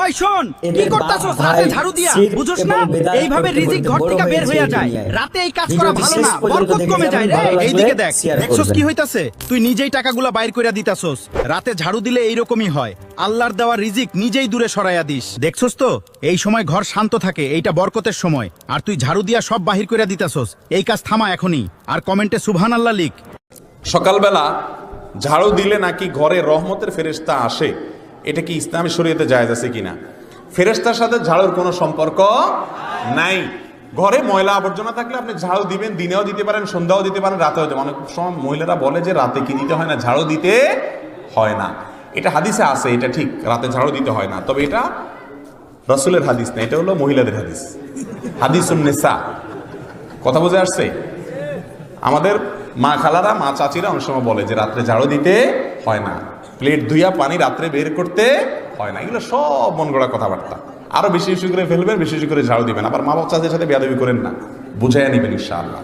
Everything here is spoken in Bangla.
ওই শোন, কি করতাছস রাতে ঝাড়ু দিয়া? বুঝছ না এইভাবে রিজিক ঘর থেকে বের হয়ে যায়। রাতে এই কাজ করা ভালো না, বরকত কমে যায় রে। এইদিকে দেখ, দেখছস কি হইতাছে? তুই নিজেই টাকাগুলা বাইর কইরা দিতাছস। রাতে ঝাড়ু দিলে এইরকমই হয়। আল্লাহর দেওয়া রিজিক নিজেই দূরে সরাইয়া দিস। দেখছস তো, এই সময় ঘর শান্ত থাকে, এইটা বরকতের সময়। আর তুই ঝাড়ু দিয়া সব বাহির কইরা দিতাছস। এই কাজ থামা এখনই, আর কমেন্টে সুবহানাল্লাহ লিখ। সকালবেলা ঝাড়ু দিলে নাকি ঘরে রহমতের ফেরেশতা আসে, এটা কি ইসলামী শরীয়তে জায়েজ আছে কিনা? ফেরেশতার সাথে ঝাড়ুর কোনো সম্পর্ক নাই। ঘরে ময়লা আবর্জনা থাকলে আপনি ঝাড়ু দিবেন, দিনেও দিতে পারেন, সন্ধ্যাও দিতে পারেন, রাতেও দিতে পারেন। অনেক সময় মহিলারা বলে যে রাতে কি দিতে হয় না, ঝাড়ু দিতে হয় না। এটা হাদিসে আছে, এটা ঠিক, রাতে ঝাড়ু দিতে হয় না। তবে এটা রাসূলের হাদিস না, এটা হলো মহিলাদের হাদিস, হাদিসুন নিসা। কথা বুঝে আসছে? আমাদের মা খালারা, মা চাচিরা অনেক সময় বলে যে রাত্রে ঝাড়ু দিতে হয় না, প্লেট ধুইয়া পানি রাত্রে বের করতে হয় না। এগুলো সব মন গড়া কথাবার্তা। আরো বেশি বেশি করে ফেলবেন, বেশি বেশি করে ঝাড়ু দিবেন। আবার মা বাবা চাচির সাথে বেয়াদবি করেন না, বুঝাইয়া নিবেন ইনশাআল্লাহ।